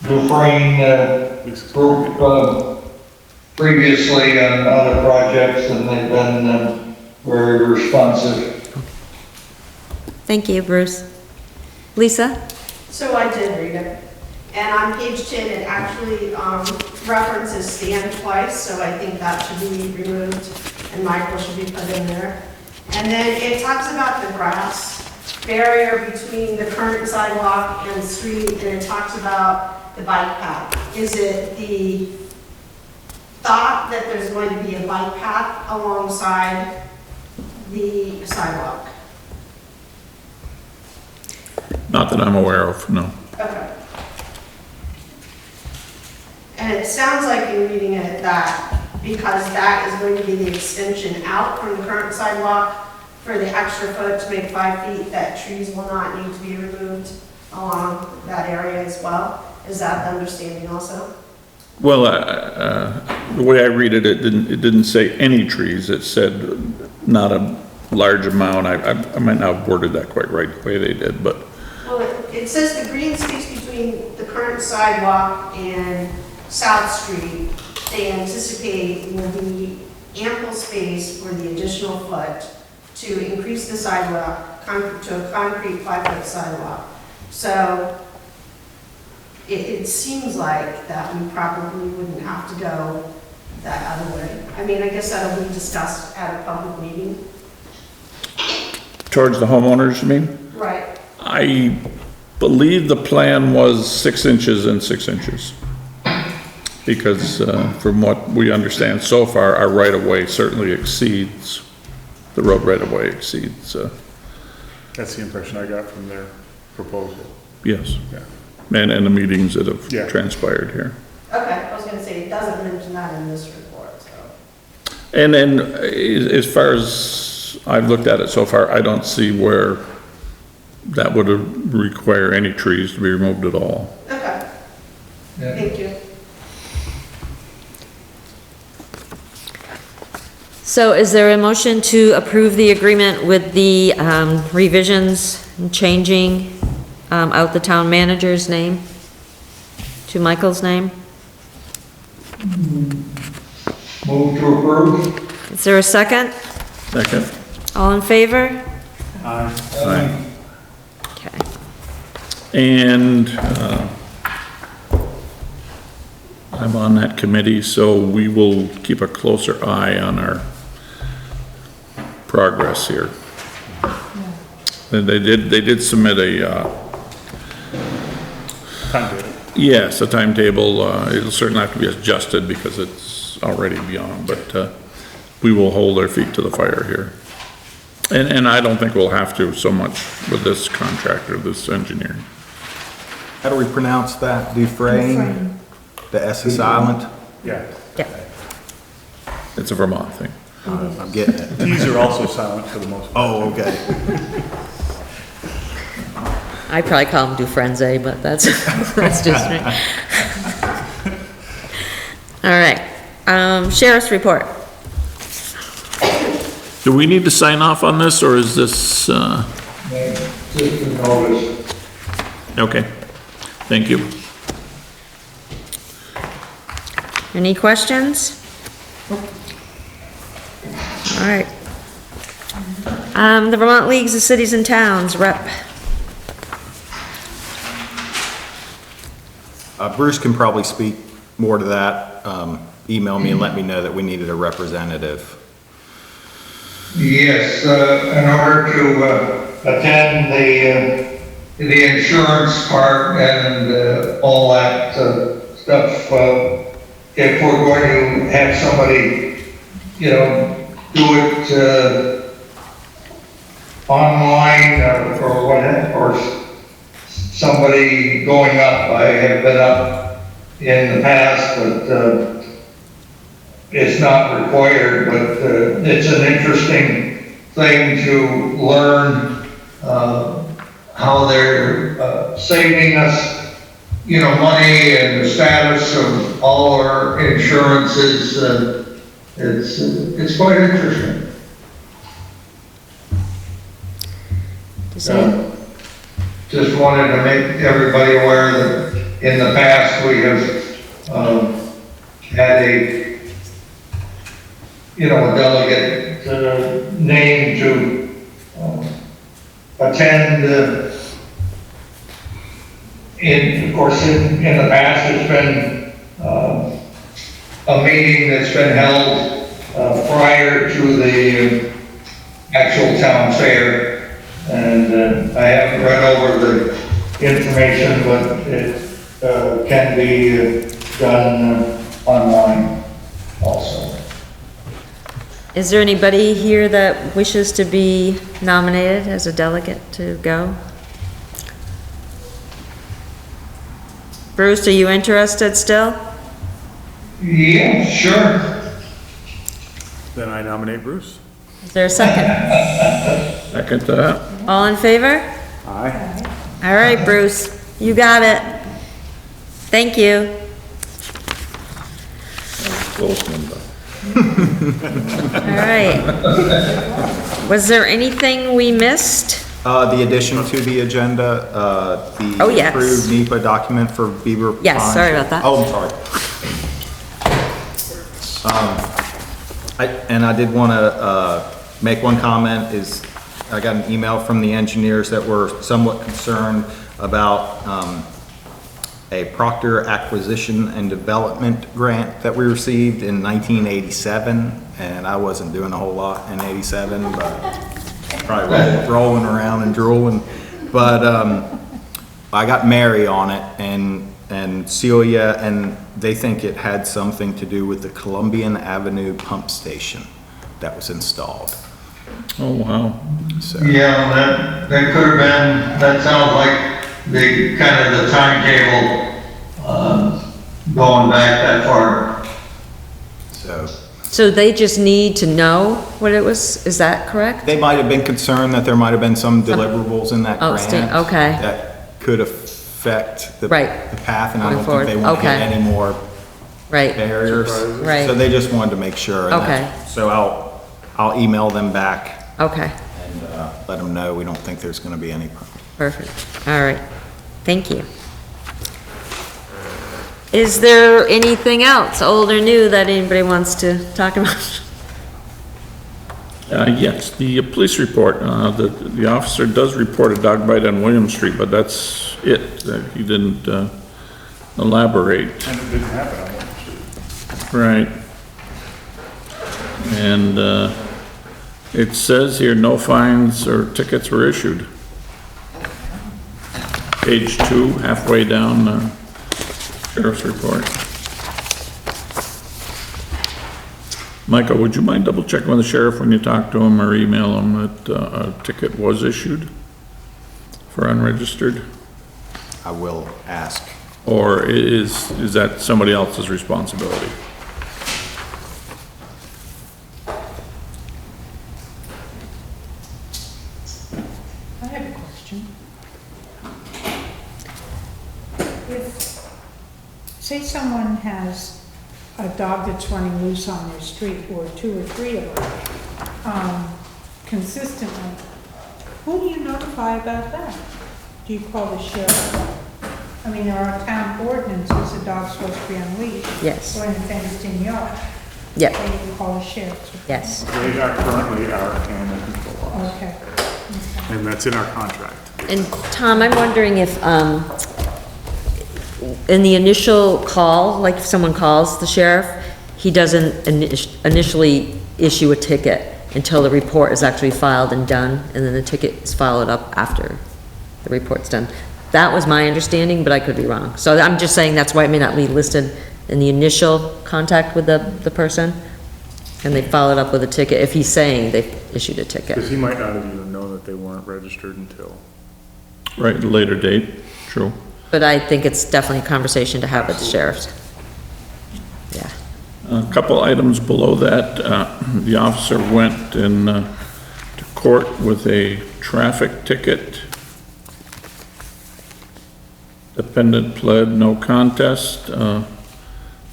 refrain group previously on other projects, and they've been very responsive. Thank you, Bruce. Lisa? So I did read it. And on page 10, it actually references stand twice, so I think that should be removed, and Michael should be put in there. And then it talks about the grass barrier between the current sidewalk and the street, and it talks about the bike path. Is it the thought that there's going to be a bike path alongside the sidewalk? Not that I'm aware of, no. Okay. And it sounds like you're reading it that because that is going to be the extension out from the current sidewalk for the extra foot to make 5 feet, that trees will not need to be removed along that area as well. Is that the understanding also? Well, the way I read it, it didn't say any trees, it said not a large amount. I might not have worded that quite right the way they did, but Well, it says the green space between the current sidewalk and South Street, they anticipate will be ample space for the additional foot to increase the sidewalk to a concrete 5-foot sidewalk. So it seems like that we probably wouldn't have to go that other way. I mean, I guess that'll be discussed at a public meeting. towards the homeowners, you mean? Right. I believe the plan was 6 inches and 6 inches. Because from what we understand so far, our right-of-way certainly exceeds, the road right-of-way exceeds, That's the impression I got from their proposal. yes. Yeah. And the meetings that have Yeah. transpired here. Okay, I was gonna say, it doesn't mention that in this report, so. And then as far as I've looked at it so far, I don't see where that would require any trees to be removed at all. Okay, Yeah. thank you. So is there a motion to approve the agreement with the revisions, and changing out the town manager's name to Michael's name? Move to approve. Is there a second? Second? All in favor? Aye. Okay. And I'm on that committee, so we will keep a closer eye on our progress here. And they did submit a, Timetable. yes, a timetable. It'll certainly have to be adjusted because it's already beyond, but we will hold our feet to the fire here. And I don't think we'll have to so much with this contractor, this engineer. How do we pronounce that? Dufresne? The S is silent? Yeah. Yeah. It's a Vermont thing. I'm getting it. These are also silent for the most part. Oh, okay. I probably call him Dufresne, but that's, that's just me. All right, sheriff's report. Do we need to sign off on this, or is this, Just a notice. okay, thank you. Any questions? All right. The Vermont Leagues of Cities and Towns, rep. Bruce can probably speak more to that. Email me and let me know that we needed a representative. Yes, in order to attend the insurance part and all that stuff, if we're going to have somebody, you know, do it online or whatever, or somebody going up. I have been up in the past, but it's not required, but it's an interesting thing to learn how they're saving us, you know, money and the status of all our insurances. It's quite interesting. Just wanted to make everybody aware that in the past we have had a delegate named to attend. Of course, in the past, it's been a meeting that's been held prior to the actual town fair. And I haven't read over the information, but it can be done online also. Is there anybody here that wishes to be nominated as a delegate to go? Bruce, are you interested still? Yeah, sure. Then I nominate Bruce. Is there a second? Second to that. All in favor? Aye. All right, Bruce, you got it. Thank you. Close one, though. All right. Was there anything we missed? The addition to the agenda, Oh, the yes. approved NEPA document for Beaver Pond. Yes, sorry about that. Oh, I'm sorry. I did want to make one comment, is I got an email from the engineers that were somewhat concerned about a Proctor Acquisition and Development grant that we received in 1987, and I wasn't doing a whole lot in 87, but probably rolling around and drooling. But I got Mary on it and Celia, and they think it had something to do with the Columbian Avenue pump station that was installed. Oh, wow. So, Yeah, that could have been, that sounds like the, kind of the timetable, going back that far. So they just need to know what it was, is that correct? they might have been concerned that there might have been some deliverables in that Oh, grant. okay. That could affect the Right. the path, and I Going don't forward. think they want to hit Okay. any more Right, barriers. Right. So they just wanted to make sure. and Okay. So I'll email them back okay, and let them know we don't think there's going to be any problem. perfect, all right, thank you. Is there anything else, old or new, that anybody wants to talk about? Yes, the police report, the officer does report a dog bite on William Street, but that's it. He didn't elaborate. And it didn't happen on William Street. Right. And it says here, no fines or tickets were issued. Page 2, halfway down, sheriff's report. Michael, would you mind double checking with the sheriff when you talk to him or email him that a ticket was issued for unregistered? I will ask. Or is that somebody else's responsibility? I have a question. If, say someone has a dog that's running loose on their street, or 2 or 3 of them, consistently, who do you notify about that? Do you call the sheriff? I mean, there are town ordinances, a dog's supposed to be unleashed. Yes. Or in a fenced-in yard. Yep, So you can call the sheriff. yes, They are currently our animal control laws, Okay. and that's in our contract. and Tom, I'm wondering if, in the initial call, like if someone calls the sheriff, he doesn't initially issue a ticket until the report is actually filed and done, and then the ticket is followed up after the report's done. That was my understanding, but I could be wrong. So I'm just saying that's why it may not be listed in the initial contact with the person, and they followed up with a ticket, if he's saying they issued a ticket. Because he might not have even known that they weren't registered until. Right, at a later date, true. But I think it's definitely a conversation to have with the sheriffs. Yeah. A couple items below that, the officer went in to court with a traffic ticket. Defendant pled no contest,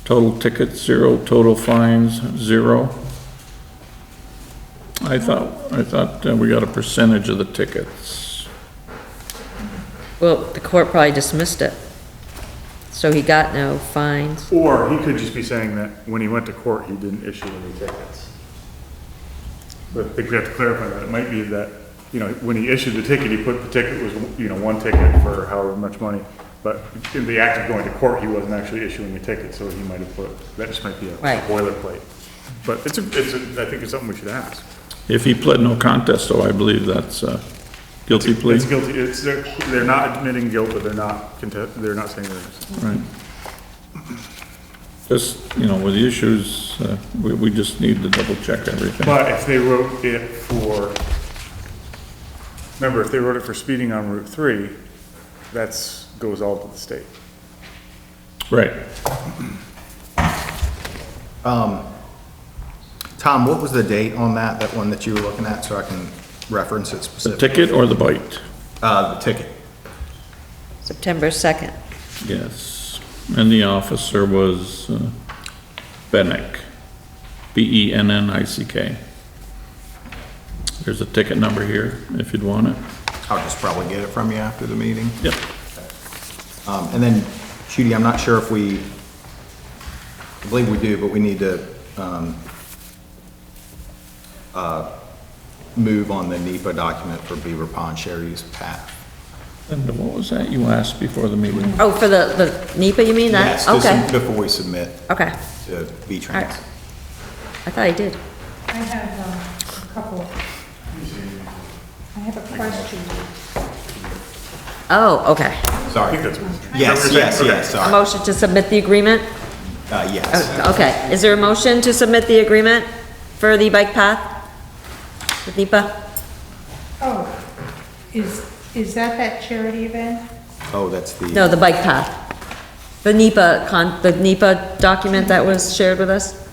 total tickets 0, total fines 0. I thought we got a percentage of the tickets. Well, the court probably dismissed it. So he got no fines. Or he could just be saying that when he went to court, he didn't issue any tickets. But I think we have to clarify that. It might be that, you know, when he issued the ticket, he put the ticket was, you know, 1 ticket for however much money. But in the act of going to court, he wasn't actually issuing a ticket, so he might have put, that just might be a Right. boilerplate. But I think it's something we should ask. If he pled no contest, though, I believe that's guilty plea. It's guilty, they're not admitting guilt, but they're not saying they're innocent. Right. Just, you know, with the issues, we just need to double check everything. But if they wrote it for, remember, if they wrote it for speeding on Route 3, goes all to the state. Right. Tom, what was the date on that one that you were looking at, so I can reference it The specifically? ticket or the bite? The ticket. September 2nd. Yes. And the officer was Bennick, Bennick. There's a ticket number here, if you'd want it. I'll just probably get it from you after the meeting. Yep. And then, Judy, I'm not sure if I believe we do, but we need to, move on the NEPA document for Beaver Pond Share Use Path. And what was that you asked before the meeting? Oh, for the NEPA, you mean that? Yes, just Okay, before we submit okay. to All V-Trans. right. I thought I did. I have a couple, I have a question. Oh, okay. Sorry. I think that's what. Yes, A sorry. motion to submit the agreement? Yes. Okay, is there a motion to submit the agreement for the bike path with NEPA? Oh, is that charity event? Oh, that's the. No, the bike path. The NEPA document that was shared with us?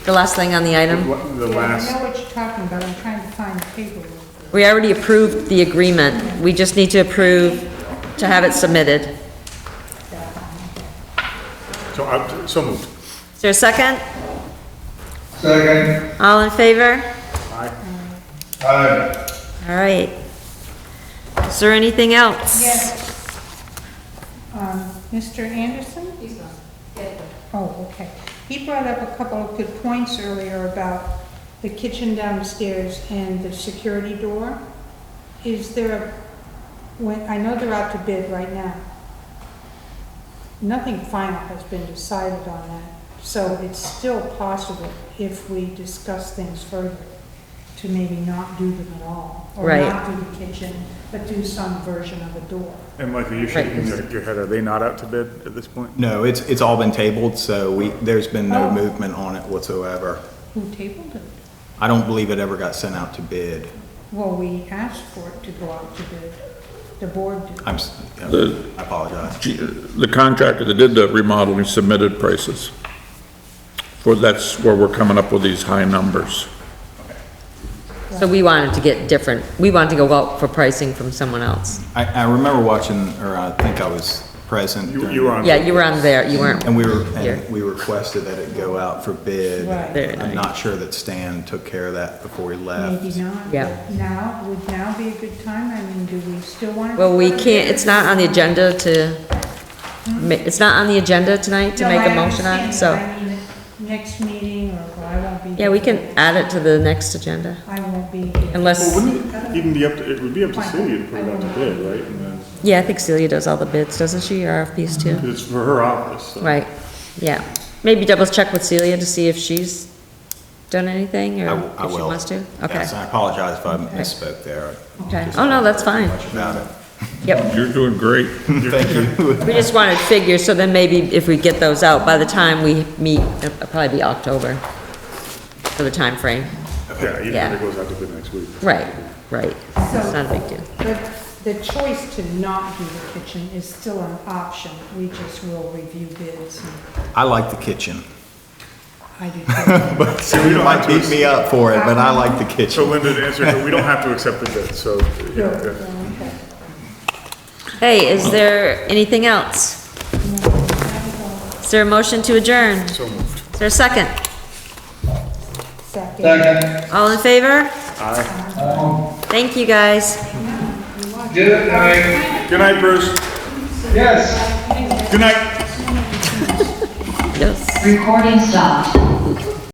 The last thing on the item? The Yeah, I last, know what you're talking about, I'm trying to find the paperwork. We already approved the agreement. We just need to approve to have it submitted. so moved. Is there a second? Second. All in favor? Aye. Aye. All right. Is there anything else? Yes. Mr. Anderson? He's gone. Oh, okay. He brought up a couple of good points earlier about the kitchen downstairs and the security door. Is there I know they're out to bid right now. Nothing final has been decided on that, so it's still possible if we discuss things further to maybe not do them at all. Or Right. not do the kitchen, but do some version of a door. And Michael, you're shaking your head, are they not out to bid at this point? No, it's all been tabled, so there's been no Oh. movement on it whatsoever. Who tabled it? I don't believe it ever got sent out to bid. Well, we asked for it to go out to bid. The board did. I apologize. The contractor that did the remodeling submitted prices. That's where we're coming up with these high numbers. So we wanted to get different, we wanted to go out for pricing from someone else. I remember watching, or I think I was present. during- You were on. Yeah, you were on there, you weren't. And Here. we requested that it go out for bid. Right. Very I'm nice. not sure that Stan took care of that before he left. Maybe not. Yeah. but would now be a good time? I mean, do we still want to? Well, we can't, it's not on the agenda it's not on the agenda tonight to No, make I a motion on, understand, so. but I mean, next meeting, or I won't be. Yeah, we here. can add it to the next agenda, I won't be here. Well, unless, wouldn't it even be it would be up to Celia to put it out to bid, right? And then, yeah, I think Celia does all the bids, doesn't she, RFPs too? 'cause it's for her office, so. Right, yeah. Maybe double check with Celia to see if she's done anything, or I if she will. wants to? Okay, Yes, I apologize if I misspoke there. okay. Oh, no, that's fine. Much about it. Yep. You're doing great. Thank you. We just wanted figures, so then maybe if we get those out, by the time we meet, it'll probably be October for the time frame. Yeah, even Yeah. if it goes out to bid next week. Right, right. It's not a big deal. But the choice to not do the kitchen is still an option. We just will review bids. And I like the kitchen. I do too. But so you might beat me up for it, but I like the So kitchen. Linda, to answer, we don't have to accept the bid, so. you know, Good, if- okay. Hey, is there anything else? Is there a motion to adjourn? So moved. Is there a second? Second. Second. All in favor? Aye. Thank you, guys. Good night. Good night, Bruce. Yes. Good night. Yes. Recording stopped.